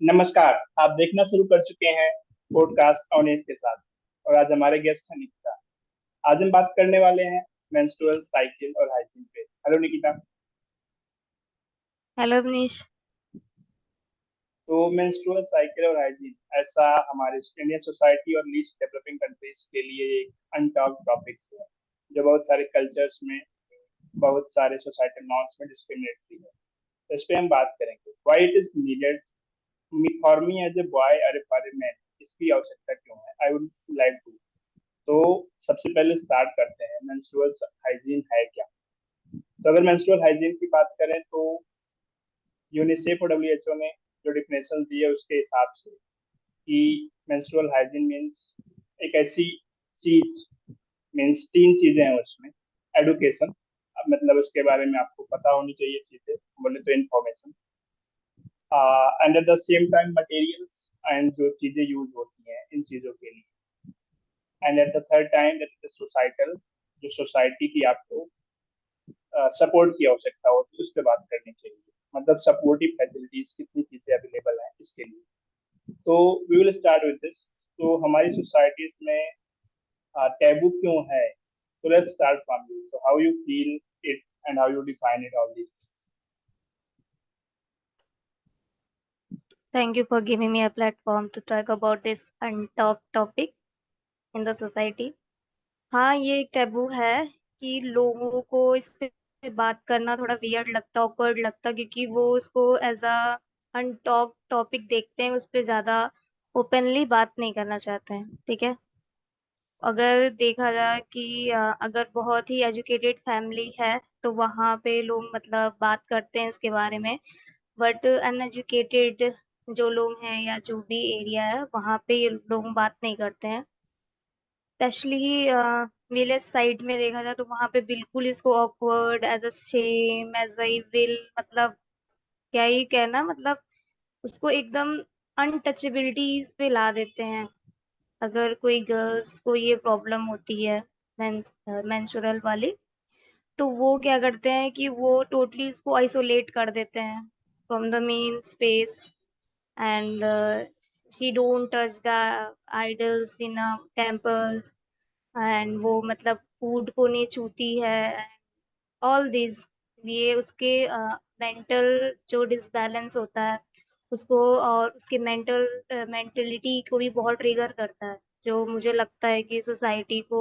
नमस्कार। आप देखना शुरू कर चुके हैं पॉडकास्ट ऑनेस्ट के साथ। और आज हमारे गेस्ट हैं निकिता। आज हम बात करने वाले हैं मेंस्ट्रुअल साइकिल और हाइजीन पे। हेलो निकिता। हेलो अवनीश। तो मेंस्ट्रुअल साइकिल और हाइजीन ऐसा हमारे इंडियन सोसाइटी और लीस्ट डेवलपिंग कंट्रीज के लिए एक अनटॉक्ड टॉपिक्स है, जो बहुत सारे कल्चर्स में, बहुत सारे सोसाइटल नॉर्म्स में डिस्क्रिमिनेटरी है। तो इस पे हम बात करेंगे why it is needed for me as a boy और फॉर ए मैन। इसकी आवश्यकता क्यों है, आई वुड लाइक टू। तो सबसे पहले स्टार्ट करते हैं, मेंस्ट्रुअल हाइजीन है क्या। तो अगर मेंस्ट्रुअल हाइजीन की बात करें तो यूनिसेफ और डब्ल्यूएचओ ने जो डिफिनेशन दी है उसके हिसाब से कि मेंस्ट्रुअल हाइजीन मीन्स एक ऐसी चीज, मीन्स तीन चीजें हैं उसमें। एडुकेशन, मतलब उसके बारे में आपको पता होनी चाहिए चीजें, बोले तो information. And eight the same time materials and जो चीजें यूज होती हैं इन चीजों के लिए। And at the third time that is societal, जो सोसाइटी की आपको सपोर्ट की आवश्यकता होती है उस पर बात करनी चाहिए। मतलब सपोर्टिव फैसिलिटीज कितनी चीजें अवेलेबल हैं इसके लिए। तो we will start with this. तो हमारी सोसाइटीज में टैबू क्यों है। तो let's start from you. So how you feel it and how you define it all this. Thank you for giving me a platform to talk about this untalked topic in the society. हाँ, ये एक taboo है कि लोगों को इस पे बात करना थोड़ा वियर्ड लगता, ऑकवर्ड लगता, क्योंकि वो उसको एज अ अनटॉक्ड टॉपिक देखते हैं, उस पे ज्यादा ओपनली बात नहीं करना चाहते हैं। ठीक है। अगर देखा जाए कि अगर बहुत ही एजुकेटेड फैमिली है तो वहाँ पे लोग मतलब बात करते हैं इसके बारे में। बट अनएजुकेटेड जो लोग हैं या जो भी एरिया है वहाँ पे ये लोग बात नहीं करते हैं। स्पेशली विलेज साइड में देखा जाए तो वहाँ पे बिल्कुल इसको awkward, as a shame, as a evil, मतलब क्या ही कहना, मतलब उसको एकदम अनटचेबिलिटीज पे ला देते हैं। अगर कोई गर्ल्स को ये प्रॉब्लम होती है मेंस्ट्रुअल वाली, तो वो क्या करते हैं कि वो टोटली इसको आइसोलेट कर देते हैं from the main space. And she don't touch the idols in temples, and वो मतलब फूड को नहीं छूती है। ऑल दिस, ये उसके मेंटल जो डिसबैलेंस होता है उसको, और उसके मेंटलिटी को भी बहुत ट्रिगर करता है। जो मुझे लगता है कि सोसाइटी को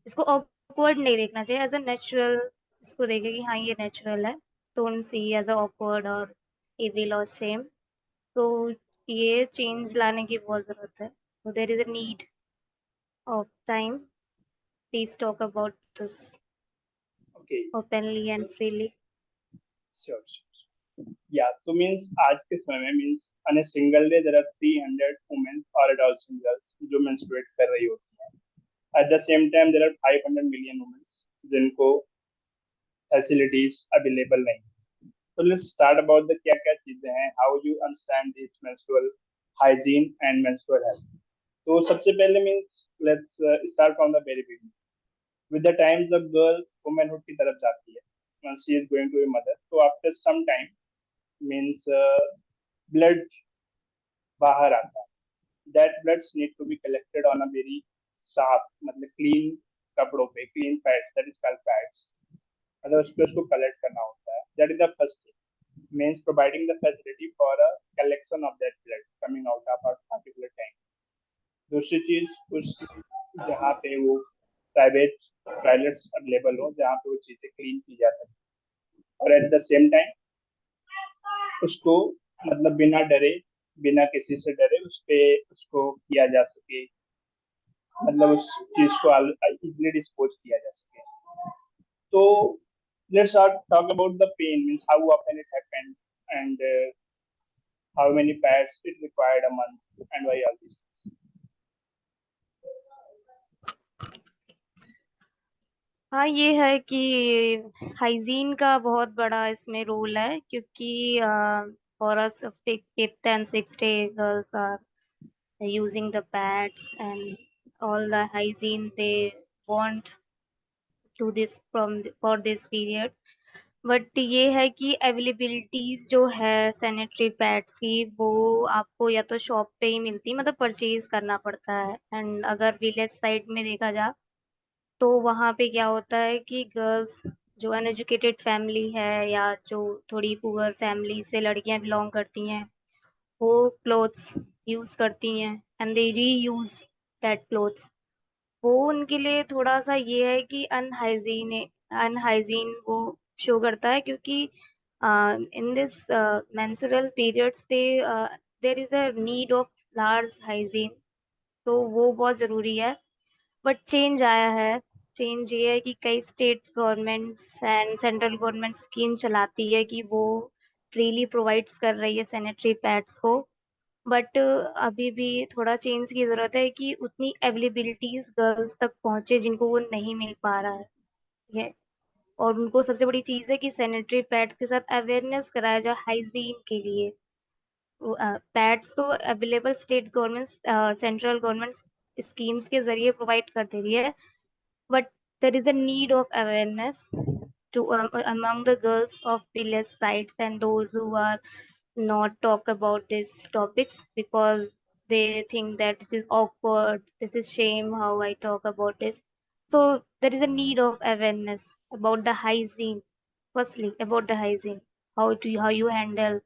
इसको ऑकवर्ड नहीं देखना चाहिए, एज अ नेचुरल इसको देखे कि हाँ ये नेचुरल है। Don't see as a awkward और इविल और सेम। तो ये चेंज लाने की बहुत जरूरत है। So there is a need of time. Please talk about this okay. openly and freely. Sure. या तो मीन्स आज के समय में means on a single day there are 300 women और एडल्ट गर्ल्स जो मेंस्ट्रुएट कर रही होती हैं। At the same time there are 500 million women जिनको फैसिलिटीज अवेलेबल नहीं। तो लेट्स स्टार्ट अबाउट द क्या क्या चीजें हैं, how you understand this menstrual hygiene and menstrual health. तो सबसे पहले means let's start from the very beginning. With the time जब गर्ल्स वुमेनहुड की तरफ जाती है, once she is going to a mother, तो after some time means blood बाहर आता है। That bloods need to be collected on a very साफ, मतलब क्लीन कपड़ों पे, clean pads, that is called pads. मतलब उस पे उसको कलेक्ट करना होता है। That is the first thing, means providing the facility for a collection of that blood coming out of a particular time. दूसरी चीज, उस जहाँ पे वो प्राइवेट टॉयलेट्स अवेलेबल हो जहाँ पे वो चीजें क्लीन की जा सके। और एट द सेम टाइम उसको, मतलब बिना डरे, बिना किसी से डरे उस पे उसको किया जा सके, मतलब उस चीज को इजिली डिस्पोज किया जा सके। तो let's talk about the pain, means how often it happened, and how many pads it required a month, and why all these things. हाँ, ये है कि हाइजीन का बहुत बड़ा इसमें रोल है, क्योंकि for us fifth and sixth day girls are using the pads and all the hygiene they want to this for this period. But ये है कि अवेलेबिलिटीज जो है सैनिटरी पैड्स की, वो आपको या तो शॉप पे ही मिलती, मतलब परचेज करना पड़ता है। एंड अगर विलेज साइड में देखा जा, तो वहाँ पे क्या होता है कि गर्ल्स जो अनएजुकेटेड फैमिली है या जो थोड़ी पुअर फैमिली से लड़कियां बिलोंग करती हैं, वो क्लोथ्स यूज करती हैं एंड दे री यूज दैट क्लोथ्स। वो उनके लिए थोड़ा सा ये है कि अनहाइजीन, अनहाइजीन वो शो करता है, क्योंकि in this menstrual periods they there is a need of large hygiene, तो वो बहुत जरूरी है। बट चेंज आया है। चेंज ये है कि कई states governments and central government scheme चलाती है कि वो फ्रीली प्रोवाइड्स कर रही है सैनिटरी पैड्स को। बट अभी भी थोड़ा चेंज की जरूरत है कि उतनी अवेलेबिलिटीज गर्ल्स तक पहुंचे जिनको वो नहीं मिल पा रहा है। ये और उनको सबसे बड़ी चीज है कि सैनिटरी पैड्स के साथ अवेयरनेस कराया जाए हाइजीन के लिए। पैड्स तो available state government central government schemes के जरिए प्रोवाइड कर दे रही है, but there is a need of awareness to among the girls of village sites and those who are not talk about these topics because they think that this is awkward, this is shame how I talk about this. So there is a need of awareness about the hygiene. Firstly, about the hygiene, how you handle.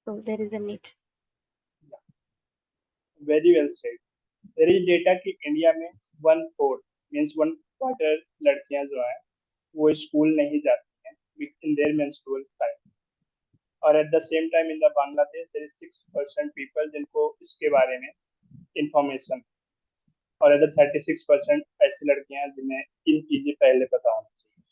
So there is a need. Very well said. There is data कि India में one fourth means one quarter लड़कियां जो है वो school नहीं जाती हैं in their menstrual time. और at the same time in the Bangladesh there is 6% people जिनको इसके बारे में इंफॉर्मेशन, और अदर 36% ऐसी लड़कियां हैं जिन्हें इन चीजें पहले पता होना चाहिए।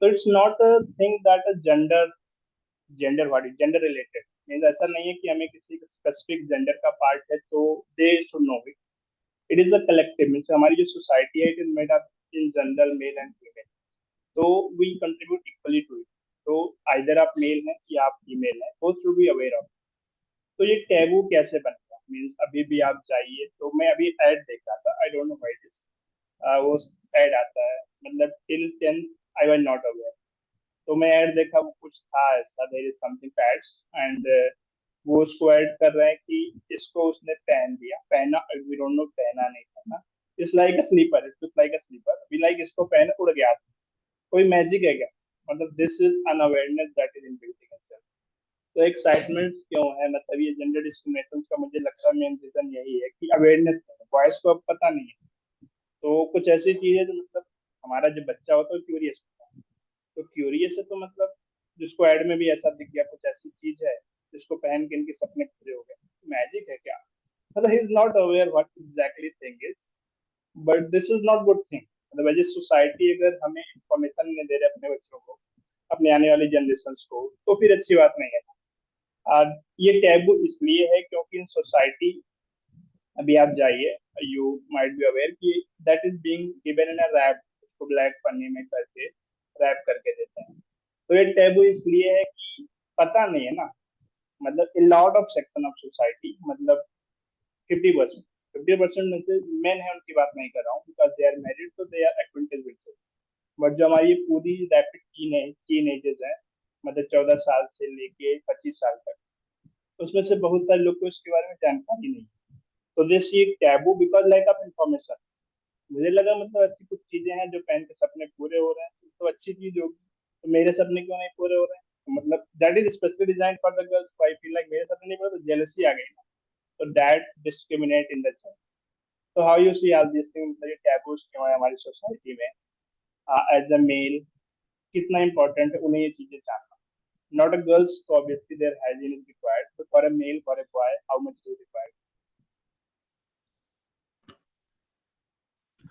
तो it's not a thing that a gender what is gender related means ऐसा नहीं है कि हमें किसी स्पेसिफिक जेंडर का पार्ट है तो they should know it. It is a collective means हमारी जो सोसाइटी है it is made up in general male and female, तो we contribute equally to it. तो आइदर आप मेल हैं या आप फीमेल हैं, both should be aware of. तो ये टैबू कैसे बनता है मीन्स अभी भी आप जाइए, तो मैं अभी एड देख रहा था, I don't know why this, वो एड आता है मतलब till 10th I was not aware. तो मैं ऐड देखा, वो कुछ था ऐसा, there is something pads and वो उसको ऐड कर रहे हैं कि इसको उसने पहन लिया, पहना, वी डोंट नो पहना नहीं पहना, it's like a slipper, it look like a slipper, we like इसको पहन उड़ गया। कोई मैजिक है क्या? मतलब this is unawareness that is in building itself। तो एक्साइटमेंट क्यों है, मतलब ये जेंडर डिस्क्रिमिनेशन का मुझे लगता है मेन रीजन यही है कि अवेयरनेस बॉयज को अब पता नहीं है। तो कुछ ऐसी चीज है जो मतलब हमारा जो बच्चा होता है क्यूरियस होता है, तो क्यूरियस है तो मतलब जिसको एड में भी ऐसा दिख गया कुछ ऐसी चीज है जिसको पहन के इनके सपने पूरे हो गए, मैजिक है क्या? मतलब he is not aware what exactly thing is, but this is not good thing. मतलब एज ए सोसाइटी अगर हमें इंफॉर्मेशन नहीं दे रहे अपने बच्चों को, अपने आने वाली जनरेशन को, तो फिर अच्छी बात नहीं है। ये टैबू इसलिए है क्योंकि इन सोसाइटी, अभी आप जाइए, यू माइट बी अवेयर कि that is being given in a wrap, उसको ब्लैक पन्नी में करके रैप करके देते हैं। तो ये टैबू इसलिए है कि पता नहीं है ना, मतलब in lot of section of society, मतलब 50%, 50% में से मेन है उनकी बात नहीं कर रहा हूँ बिकॉज दे आर मैरिड तो दे आर एक्विंटेड विद, बट जो हमारी ये पूरी रैपिड टीन एजेस है, मतलब 14 साल से लेके 25 साल तक, उसमें से बहुत सारे लोग को इसके बारे में जानकारी नहीं है। तो दिस ये taboo because like of information, मुझे लगा मतलब ऐसी कुछ चीजें हैं जो पहन के सपने पूरे हो रहे हैं तो अच्छी चीज होगी, तो मेरे सपने क्यों नहीं पूरे हो रहे हैं? तो मतलब that is specially design for the girls, I feel like मेरे सपने नहीं पूरे तो जेलसी आ गई ना, तो that discriminate in the child. तो how you see all this thing, मतलब ये टैबूज क्यों है हमारी सोसाइटी में एज अ मेल, कितना इंपॉर्टेंट है उन्हें ये चीजें जानना। Not a girls, so obviously their hygiene is required, but for a male, for a boy, how much is required?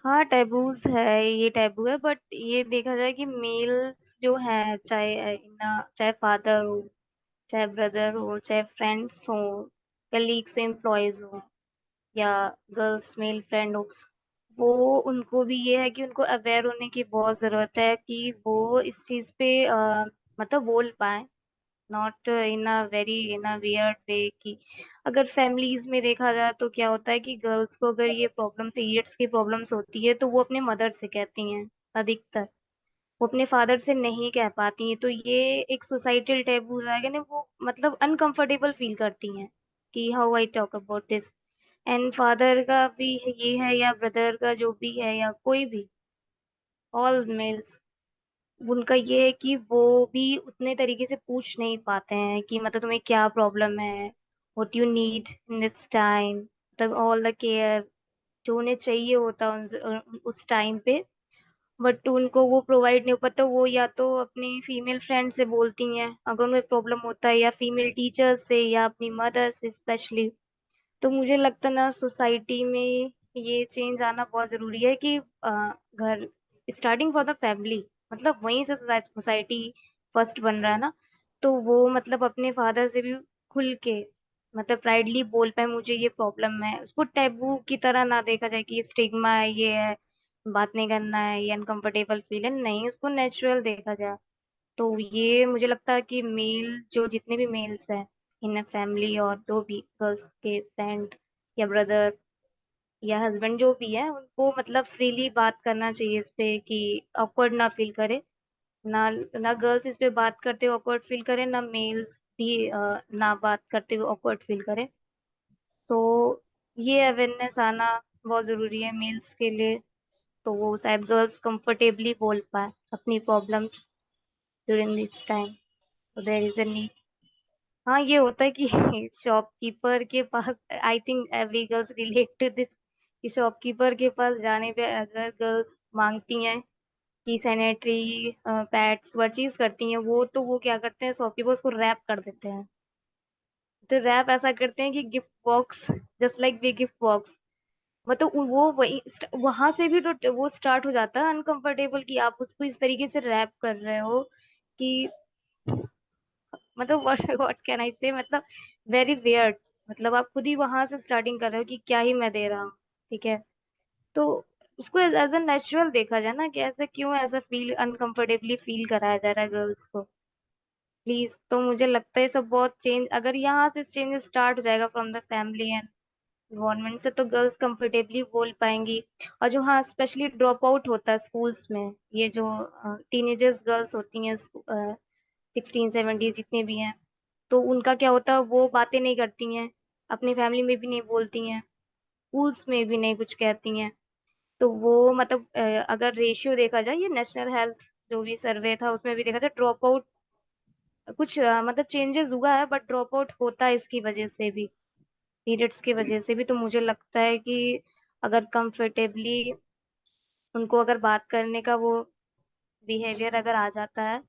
हाँ, टैबूज है, ये टैबू है, बट ये देखा जाए कि मेल्स जो हैं, चाहे चाहे फादर हो, चाहे ब्रदर हो, चाहे फ्रेंड्स हो, कलीग्स एम्प्लॉयज हो, या गर्ल्स मेल फ्रेंड हो, वो उनको भी ये है कि उनको अवेयर होने की बहुत जरूरत है कि वो इस चीज पे मतलब बोल पाए, not in a very in a weird way. कि अगर फैमिलीज में देखा जाए तो क्या होता है कि गर्ल्स को अगर ये प्रॉब्लम पीरियड्स की प्रॉब्लम्स होती है तो वो अपने मदर से कहती हैं अधिकतर। वो अपने फादर से नहीं कह पाती हैं, तो ये एक सोसाइटल टैबू हो जाएगा ना, वो मतलब अनकंफर्टेबल फील करती हैं कि how I talk about this. And father का भी ये है, या ब्रदर का जो भी है, या कोई भी, ऑल मेल्स, उनका ये है कि वो भी उतने तरीके से पूछ नहीं पाते हैं कि मतलब तुम्हें क्या प्रॉब्लम है, what you need in this time, मतलब ऑल द केयर जो उन्हें चाहिए होता है उस टाइम पे, बट उनको वो प्रोवाइड नहीं हो पाता। वो या तो अपनी फीमेल फ्रेंड से बोलती हैं अगर उन्हें प्रॉब्लम होता है, या फीमेल टीचर्स से, या अपनी मदर से स्पेशली। तो मुझे लगता है ना, सोसाइटी में ये चेंज आना बहुत जरूरी है कि घर, स्टार्टिंग फॉर द फैमिली, मतलब वहीं से सोसाइटी फर्स्ट बन रहा है ना। तो वो मतलब अपने फादर से भी खुल के, मतलब प्राइडली बोल पाए मुझे ये प्रॉब्लम है, उसको टैबू की तरह ना देखा जाए कि स्टिग्मा है, ये है, बात नहीं करना है, ये अनकंफर्टेबल फील है, नहीं, उसको नेचुरल देखा जाए। तो ये मुझे लगता है कि मेल, जो जितने भी मेल्स हैं इन अ फैमिली, और जो भी गर्ल्स के फ्रेंड या ब्रदर या हस्बैंड जो भी है, उनको मतलब फ्रीली बात करना चाहिए इस पे, कि ऑकवर्ड ना फील करे। ना ना गर्ल्स इस पे बात करते हुए ऑकवर्ड फील करे, ना मेल्स भी ना बात करते हुए ऑकवर्ड फील करे। तो ये अवेयरनेस आना बहुत जरूरी है मेल्स के लिए, तो वो शायद गर्ल्स कंफर्टेबली बोल पाए अपनी प्रॉब्लम्स ड्यूरिंग दिस टाइम। तो देयर इज अ नीड। हाँ, ये होता है कि शॉपकीपर के पास, I think every girls relate to this, कि शॉपकीपर के पास जाने पे अगर गर्ल्स मांगती हैं कि सैनिटरी पैड्स परचेज करती हैं, वो क्या करते हैं, शॉपकीपर उसको रैप कर देते हैं। तो रैप ऐसा करते हैं कि गिफ्ट बॉक्स, जस्ट लाइक वे गिफ्ट बॉक्स, मतलब वो वही वहां से भी तो वो स्टार्ट हो जाता है अनकंफर्टेबल, कि आप उसको इस तरीके से रैप कर रहे हो कि मतलब व्हाट कैन आई से, मतलब वेरी वियर्ड। मतलब आप खुद ही वहां से स्टार्टिंग कर रहे हो कि क्या ही मैं दे रहा हूँ। ठीक है, तो उसको एज अ नेचुरल देखा जाए ना, कि ऐसा क्यों, ऐसा फील अनकंफर्टेबली फील कराया जा रहा है गर्ल्स को, प्लीज। तो मुझे लगता है सब बहुत चेंज, अगर यहाँ से चेंज स्टार्ट हो जाएगा from the family and government से, तो गर्ल्स कंफर्टेबली बोल पाएंगी। और जो, हाँ, स्पेशली ड्रॉप आउट होता है स्कूल्स में, ये जो टीनेजर्स गर्ल्स होती हैं, 16-17 जितने भी हैं, तो उनका क्या होता है, वो बातें नहीं करती हैं, अपनी फैमिली में भी नहीं बोलती हैं, स्कूल्स में भी नहीं कुछ कहती हैं। तो वो मतलब अगर रेशियो देखा जाए, ये नेशनल हेल्थ जो भी सर्वे था उसमें भी देखा था, ड्रॉप आउट कुछ मतलब चेंजेस हुआ है, बट ड्रॉप आउट होता है इसकी वजह से भी, पीरियड्स की वजह से भी। तो मुझे लगता है कि अगर कंफर्टेबली उनको अगर बात करने का वो बिहेवियर अगर आ जाता है,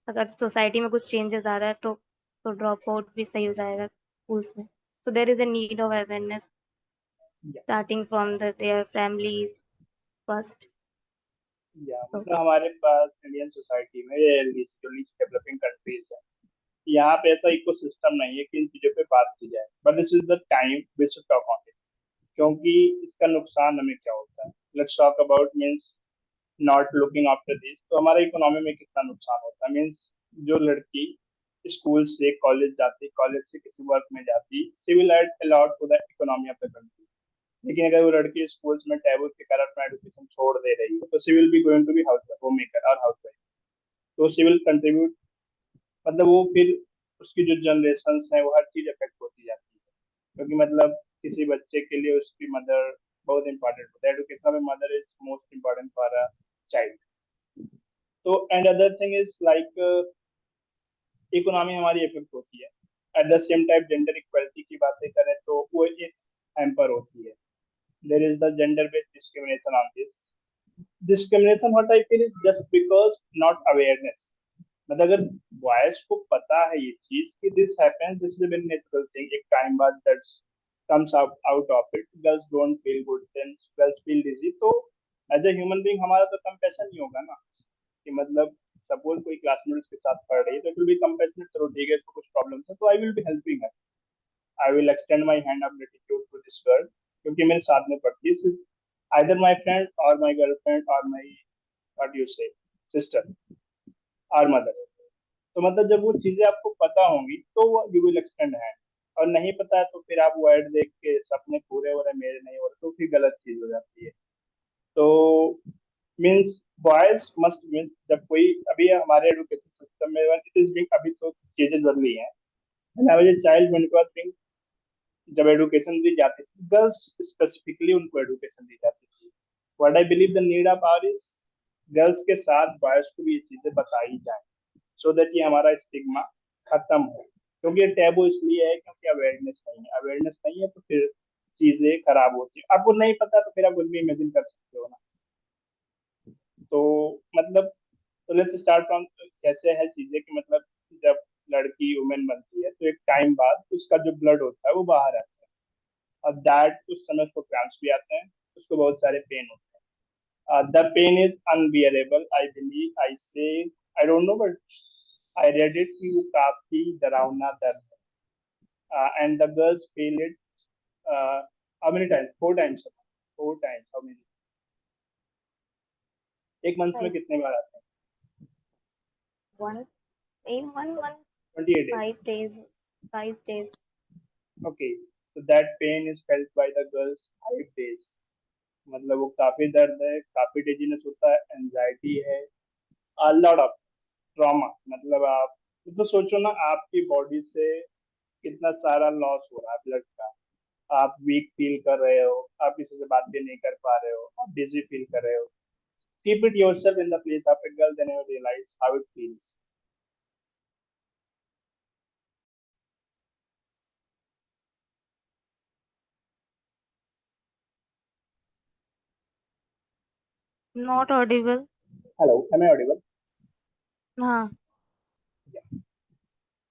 अगर सोसाइटी में कुछ चेंजेस आ रहा है, तो ड्रॉप आउट भी सही हो जाएगा स्कूल्स में। तो there is a need of awareness या starting from their families first. या तो मतलब हमारे पास इंडियन सोसाइटी में, ये जो लीस्ट डेवलपिंग कंट्रीज है, यहाँ पे ऐसा इकोसिस्टम नहीं है कि इन चीजों पे बात की जाए, but this is the time we should talk on it. क्योंकि इसका नुकसान हमें क्या होता है, let's talk about means not looking after this, तो हमारे इकोनॉमी में कितना नुकसान होता है। मीन्स जो लड़की स्कूल से कॉलेज जाती, कॉलेज से किसी वर्क में जाती, she will add a lot to the economy of the country. लेकिन अगर वो लड़की स्कूल्स में टैबू के कारण अपना एजुकेशन छोड़ दे रही है, तो she will be going to be house homemaker और हाउस वाइफ। तो शी विल कंट्रीब्यूट, मतलब वो फिर उसकी जो जनरेशन है वो हर चीज अफेक्ट होती जाती है। क्योंकि मतलब किसी बच्चे के लिए उसकी मदर बहुत इंपॉर्टेंट होता है, एजुकेशन में mother is most important for a child. तो and other thing is like economy हमारी इफेक्ट होती है। At the same time gender equality की बातें करें तो वो एक हैम्पर होती है। There is the gender based discrimination on this. Discrimination what I feel is just because not awareness. मतलब अगर बॉयज को पता है ये चीज कि this happens, this is a very natural thing, एक टाइम बाद that's comes out of it, girls don't feel good, then girls feel dizzy, तो एज ए ह्यूमन बीइंग हमारा तो कंपैशन ही होगा ना। कि मतलब सपोज कोई क्लासमेट उसके साथ पढ़ रही है, तो इट विल बी कंपैशनेट, चलो ठीक है इसको कुछ प्रॉब्लम है तो I will be helping her, I will extend my hand of gratitude to this girl, क्योंकि मेरे साथ में पढ़ती है, आइदर माई फ्रेंड और माई गर्लफ्रेंड और माई व्हाट यू से सिस्टर और मदर। तो मतलब जब वो चीजें आपको पता होंगी तो वो यू विल एक्सटेंड हैंड, और नहीं पता है तो फिर आप वर्ड देख के सपने पूरे हो रहे मेरे नहीं हो रहे, तो फिर गलत चीज हो जाती है। तो मीन्स बॉयज मस्ट मीन्स जब कोई अभी हमारे एजुकेशन सिस्टम में इट इज बिंग अभी तो चीजें बदल रही हैं। When I was a child, when it was being जब एडुकेशन दी जाती थी गर्ल्स स्पेसिफिकली उनको एडुकेशन दी जाती थी। What I believe the need of our is girls के साथ बॉयज को भी ये चीजें बताई जाए सो दैट ये हमारा स्टिग्मा खत्म हो। क्योंकि ये टैबू इसलिए है क्योंकि अवेयरनेस नहीं है तो फिर चीजें खराब होती है। आपको नहीं पता तो फिर आप कुछ भी इमेजिन कर सकते हो ना। तो मतलब तो लेट्स स्टार्ट फ्रॉम कैसे है चीजें कि मतलब जब लड़की वुमेन बनती है तो एक टाइम बाद उसका जो ब्लड होता है वो बाहर आता है और दैट उस समय उसको क्रैम्प्स भी आते हैं। उसको बहुत सारे पेन होते हैं। The pain is unbearable I believe I say I don't know but I read it कि वो काफी डरावना दर्द है and the girls feel it how many times 4 times 4 times how many एक मंथ में Right. कितने बार आते हैं? One in 1 month, 28 days. 5 days, 5 days. Okay, so that pain is felt by the girls 5 days. मतलब वो काफी दर्द है, काफी डेजीनेस होता है, एंजाइटी है, a lot of ट्रॉमा। मतलब आप तो सोचो ना आपकी बॉडी से कितना सारा लॉस हो रहा है ब्लड का। आप वीक फील कर रहे हो, आप किसी से बात भी नहीं कर पा रहे हो, आप बिजी फील कर रहे हो। Keep it yourself in the place of a girl then you realise how it feels. Not audible. Hello, am I audible? हाँ.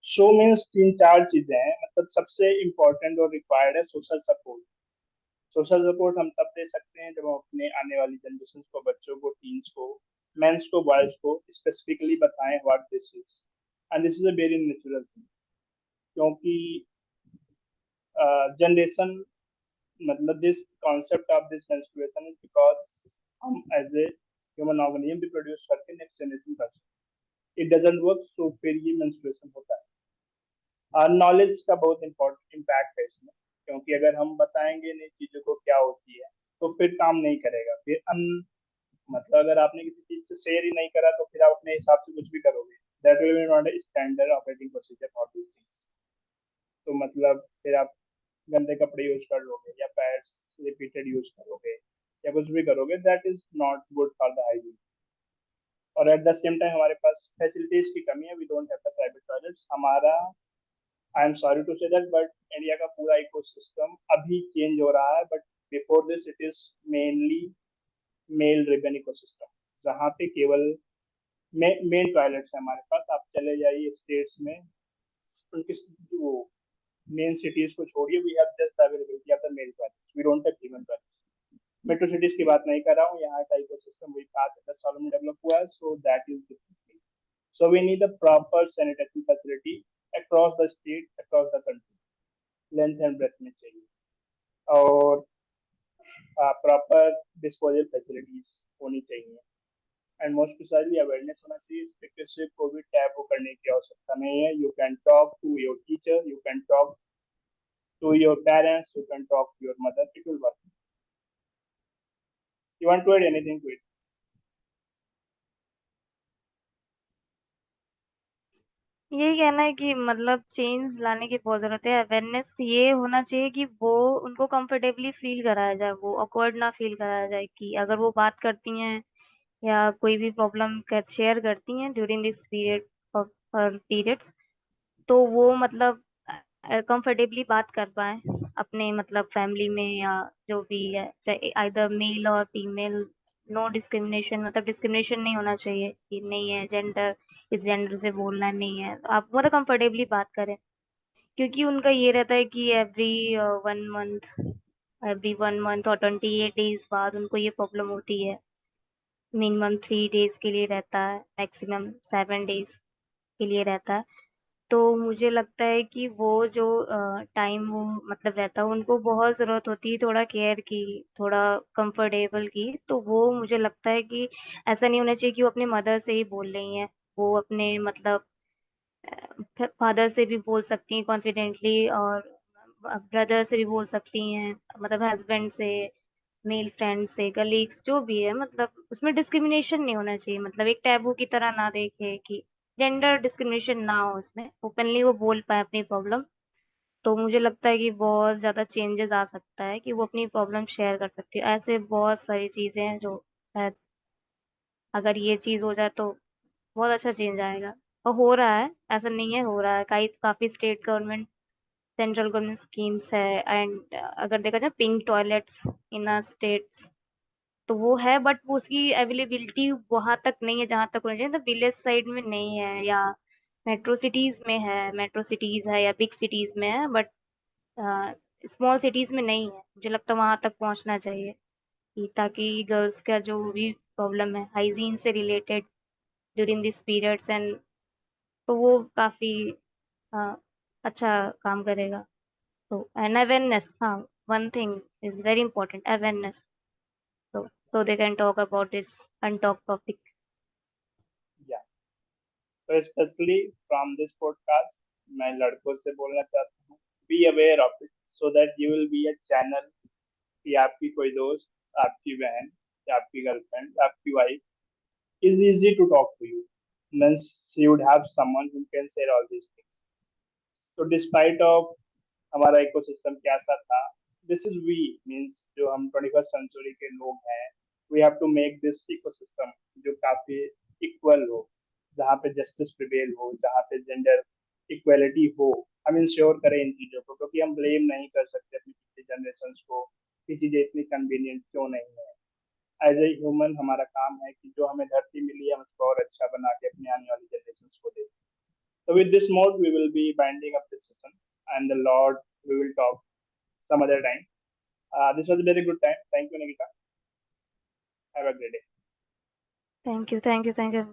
शो मीन्स तीन चार चीजें हैं। मतलब सबसे इम्पोर्टेंट और रिक्वायर्ड है सोशल सपोर्ट। सोशल सपोर्ट हम तब दे सकते हैं जब हम अपने आने वाली जनरेशन को, बच्चों को, टीन्स को, मेंस को, बॉयज को स्पेसिफिकली बताएं what this is and this is a very natural thing. क्योंकि जनरेशन मतलब this concept of this menstruation is because हम एज ए ह्यूमन ऑर्गेनिज्म भी प्रोड्यूस करके नेक्स्ट जनरेशन कर सकते। इट डजंट वर्क सो फिर ये मेंस्ट्रुएशन होता है। नॉलेज का बहुत इंपॉर्टेंट इम्पैक्ट है इसमें। क्योंकि अगर हम बताएंगे नहीं चीजों को क्या होती है तो फिर काम नहीं करेगा। फिर मतलब अगर आपने किसी चीज से शेयर ही नहीं करा तो फिर आप अपने हिसाब से कुछ भी करोगे। That will be not a standard operating procedure for this things. तो मतलब फिर आप गंदे कपड़े यूज कर लोगे या पैड्स रिपीटेड यूज करोगे या कुछ भी करोगे that is not good for the hygiene. और एट द सेम टाइम हमारे पास फैसिलिटीज की कमी है। We don't have the private toilets. हमारा I am sorry to say that but India का पूरा इकोसिस्टम अभी चेंज हो रहा है। But before this it is mainly male driven ecosystem जहाँ पे केवल मेन टॉयलेट्स है हमारे पास। आप चले जाइए स्टेट्स में, उनकी वो मेन सिटीज को छोड़िए, we have just availability of the male toilets, we don't have female toilets. Metro cities की बात नहीं कर रहा हूँ, यहाँ का इकोसिस्टम वही 5 10 सालों में डेवलप हुआ है। So that is different. So we need a proper sanitation facility across the state, across the country, length and breadth में चाहिए। और प्रॉपर डिस्पोजल फैसिलिटीज होनी चाहिए एंड मोस्ट प्रिसाइजली अवेयरनेस होना चाहिए। इस तरीके से कोविड टैब करने की आवश्यकता नहीं है। You can talk to your teacher, you can talk to your parents, you can talk to your mother, it will work. You want to add anything to it? यही कहना है कि मतलब चेंज लाने की बहुत जरूरत है। अवेयरनेस ये होना चाहिए कि वो उनको कंफर्टेबली फील कराया जाए, वो ऑकवर्ड ना फील कराया जाए कि अगर वो बात करती हैं या कोई भी प्रॉब्लम शेयर करती हैं during this period of periods, तो वो मतलब कंफर्टेबली बात कर पाए अपने मतलब फैमिली में या जो भी है, चाहे आइदर मेल और फीमेल। नो डिस्क्रिमिनेशन, मतलब डिस्क्रिमिनेशन नहीं होना चाहिए कि नहीं है जेंडर, इस जेंडर से बोलना नहीं है, तो आप मतलब कंफर्टेबली बात करें। क्योंकि उनका ये रहता है कि एवरी 1 मंथ और 28 डेज बाद उनको ये प्रॉब्लम होती है। मिनिमम 3 डेज के लिए रहता है, मैक्सिमम 7 डेज के लिए रहता है। तो मुझे लगता है कि वो जो टाइम वो मतलब रहता है, उनको बहुत ज़रूरत होती है थोड़ा केयर की, थोड़ा कंफर्टेबल की। तो वो मुझे लगता है कि ऐसा नहीं होना चाहिए कि वो अपने मदर से ही बोल रही हैं, वो अपने मतलब फादर से भी बोल सकती हैं कॉन्फिडेंटली, और ब्रदर से भी बोल सकती हैं, मतलब हस्बैंड से, मेल फ्रेंड से, कलीग्स जो भी है, मतलब उसमें डिस्क्रिमिनेशन नहीं होना चाहिए, मतलब एक टैबू की तरह ना देखे कि जेंडर डिस्क्रिमिनेशन ना हो, उसमें ओपनली वो बोल पाए अपनी प्रॉब्लम। तो मुझे लगता है कि बहुत ज्यादा चेंजेस आ सकता है कि वो अपनी प्रॉब्लम शेयर कर सकती है। ऐसे बहुत सारी चीजें हैं जो है, अगर ये चीज हो जाए तो बहुत अच्छा चेंज आएगा। और हो रहा है, ऐसा नहीं है, हो रहा है। काफी state government, central government schemes है। एंड अगर देखा जाए पिंक टॉयलेट्स इन स्टेट्स, तो वो है, बट वो उसकी अवेलेबिलिटी वहां तक नहीं है जहां तक होनी चाहिए। तो विलेज साइड में नहीं है, या मेट्रो सिटीज में है, मेट्रो सिटीज है या बिग सिटीज में है, बट स्मॉल सिटीज में नहीं है। मुझे लगता है वहां तक पहुंचना चाहिए कि ताकि गर्ल्स का जो भी प्रॉब्लम है हाइजीन से related during this periods and, तो वो काफी अच्छा काम करेगा। तो एंड अवेयरनेस, हाँ, one thing is very important, awareness. So they can talk about this untalked topic. या तो स्पेशली फ्रॉम दिस पॉडकास्ट मैं लड़कों से बोलना चाहता हूँ, B aware of it so that you will be a channel कि आपकी कोई दोस्त, आपकी बहन, या आपकी गर्लफ्रेंड, आपकी wife is easy to talk to you. Means you would have someone who can share all these things. So despite of हमारा इकोसिस्टम कैसा था, दिस इज वी मीन्स जो हम 21st सेंचुरी के लोग हैं, we have to make this ecosystem जो काफी इक्वल हो, जहाँ पे जस्टिस प्रिवेल हो, जहाँ पे जेंडर इक्वलिटी हो। हम इंश्योर करें इन चीजों को, क्योंकि हम ब्लेम नहीं कर सकते अपनी पिछली जनरेशन को कि चीजें इतनी कन्वीनियंट क्यों नहीं है। एज ए ह्यूमन हमारा काम है कि जो हमें धरती मिली है हम उसको और अच्छा बना के अपनी आने वाली जनरेशन को दें। So with this mode, we will be binding up this session, and the Lord we will talk some other time. This was a very good time. Thank you, Nikita. Have a great day. Thank you, thank you, thank you.